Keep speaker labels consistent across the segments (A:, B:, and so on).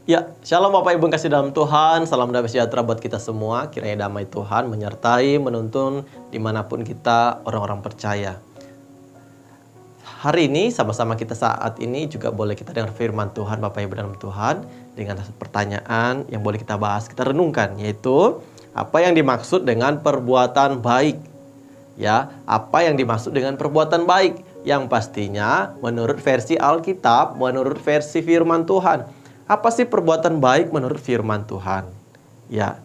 A: Ya, shalom Bapak Ibu yang kasih dalam Tuhan. Salam damai sejahtera buat kita semua. Kiranya damai Tuhan menyertai, menuntun dimanapun kita orang-orang percaya. Hari ini sama-sama kita saat ini juga boleh kita dengar firman Tuhan Bapak Ibu dalam Tuhan. Dengan pertanyaan yang boleh kita bahas, kita renungkan, yaitu apa yang dimaksud dengan perbuatan baik. Ya, apa yang dimaksud dengan perbuatan baik? Yang pastinya menurut versi Alkitab, menurut versi firman Tuhan. Apa sih perbuatan baik menurut firman Tuhan? Ya,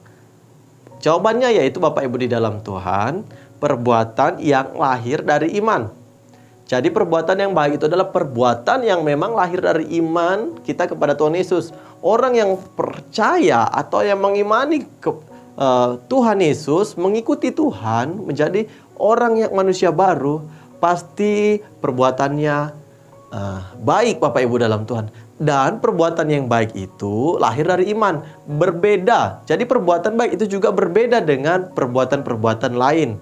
A: jawabannya yaitu Bapak Ibu di dalam Tuhan, perbuatan yang lahir dari iman. Jadi perbuatan yang baik itu adalah perbuatan yang memang lahir dari iman kita kepada Tuhan Yesus. Orang yang percaya atau yang mengimani Tuhan Yesus, mengikuti Tuhan, menjadi orang yang manusia baru, pasti perbuatannya baik Bapak Ibu dalam Tuhan. Dan perbuatan yang baik itu lahir dari iman. Berbeda. Jadi perbuatan baik itu juga berbeda dengan perbuatan-perbuatan lain.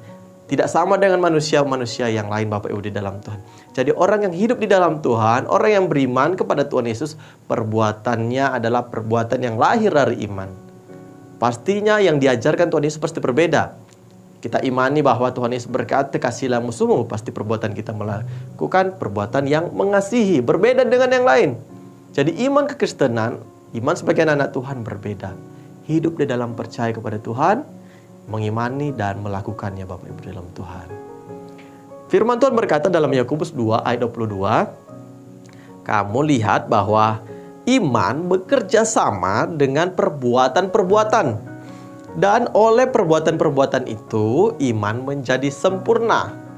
A: Tidak sama dengan manusia-manusia yang lain Bapak Ibu di dalam Tuhan. Jadi orang yang hidup di dalam Tuhan, orang yang beriman kepada Tuhan Yesus, perbuatannya adalah perbuatan yang lahir dari iman. Pastinya yang diajarkan Tuhan Yesus pasti berbeda. Kita imani bahwa Tuhan Yesus berkata, "Kasihilah musuhmu." Pasti perbuatan kita melakukan perbuatan yang mengasihi, berbeda dengan yang lain. Jadi iman kekristenan, iman sebagai anak Tuhan berbeda. Hidup di dalam percaya kepada Tuhan, mengimani dan melakukannya Bapak Ibu dalam Tuhan. Firman Tuhan berkata dalam Yakobus 2 ayat 22, kamu lihat bahwa iman bekerja sama dengan perbuatan-perbuatan. Dan oleh perbuatan-perbuatan itu, iman menjadi sempurna.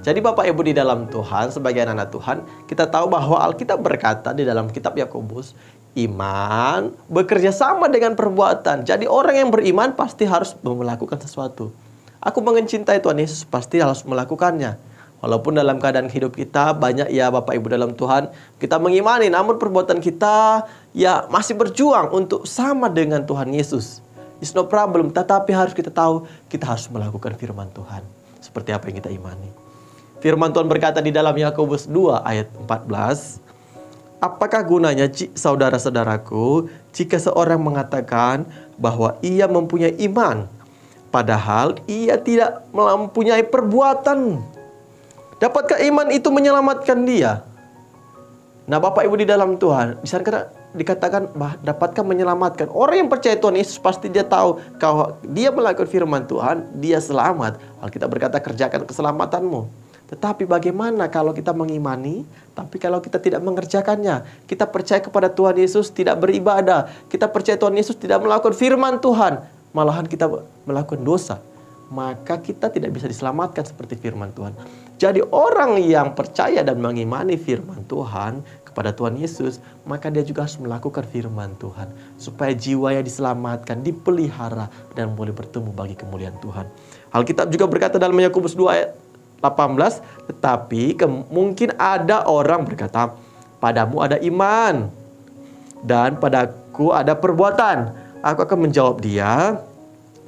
A: Jadi Bapak Ibu di dalam Tuhan, sebagai anak Tuhan, kita tahu bahwa Alkitab berkata di dalam kitab Yakobus, iman bekerja sama dengan perbuatan. Jadi orang yang beriman pasti harus melakukan sesuatu. Aku mencintai Tuhan Yesus, pasti harus melakukannya. Walaupun dalam keadaan hidup kita banyak ya Bapak Ibu dalam Tuhan, kita mengimani, namun perbuatan kita ya masih berjuang untuk sama dengan Tuhan Yesus. It's no problem, tetapi harus kita tahu, kita harus melakukan firman Tuhan. Seperti apa yang kita imani. Firman Tuhan berkata di dalam Yakobus 2 ayat 14, apakah gunanya saudara-saudaraku jika seorang mengatakan bahwa ia mempunyai iman, padahal ia tidak mempunyai perbuatan? Dapatkah iman itu menyelamatkan dia? Nah Bapak Ibu di dalam Tuhan, di sana dikatakan dapatkah menyelamatkan. Orang yang percaya Tuhan Yesus pasti dia tahu kalau dia melakukan firman Tuhan, dia selamat. Alkitab berkata kerjakan keselamatanmu. Tetapi bagaimana kalau kita mengimani, tapi kalau kita tidak mengerjakannya? Kita percaya kepada Tuhan Yesus, tidak beribadah. Kita percaya Tuhan Yesus tidak melakukan firman Tuhan. Malahan kita melakukan dosa. Maka kita tidak bisa diselamatkan seperti firman Tuhan. Jadi orang yang percaya dan mengimani firman Tuhan kepada Tuhan Yesus, maka dia juga harus melakukan firman Tuhan. Supaya jiwanya diselamatkan, dipelihara, dan boleh bertemu bagi kemuliaan Tuhan. Alkitab juga berkata dalam Yakobus 2 ayat 18, tetapi mungkin ada orang berkata, padamu ada iman dan padaku ada perbuatan. Aku akan menjawab dia,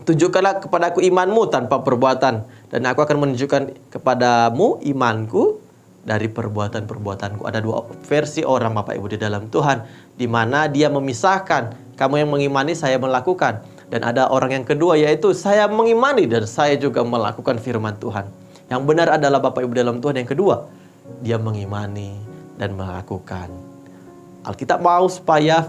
A: tunjukkanlah kepadaku imanmu tanpa perbuatan, dan aku akan menunjukkan kepadamu imanku dari perbuatan-perbuatanku. Ada dua versi orang Bapak Ibu di dalam Tuhan, di mana dia memisahkan, kamu yang mengimani, saya melakukan. Dan ada orang yang kedua, yaitu saya mengimani dan saya juga melakukan firman Tuhan. Yang benar adalah Bapak Ibu dalam Tuhan yang kedua. Dia mengimani dan melakukan. Alkitab mau supaya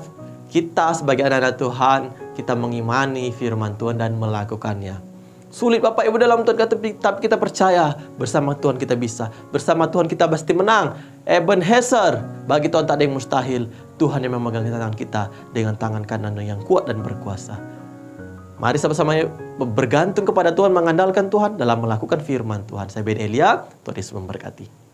A: kita sebagai anak-anak Tuhan, kita mengimani firman Tuhan dan melakukannya. Sulit Bapak Ibu dalam Tuhan, tapi kita percaya bersama Tuhan kita bisa. Bersama Tuhan kita pasti menang. Ebenezer, bagi Tuhan tak ada yang mustahil. Tuhan yang memegang tangan kita dengan tangan kanan yang kuat dan berkuasa. Mari sama-sama bergantung kepada Tuhan, mengandalkan Tuhan dalam melakukan firman Tuhan. Saya Ben Elia, Tuhan Yesus memberkati.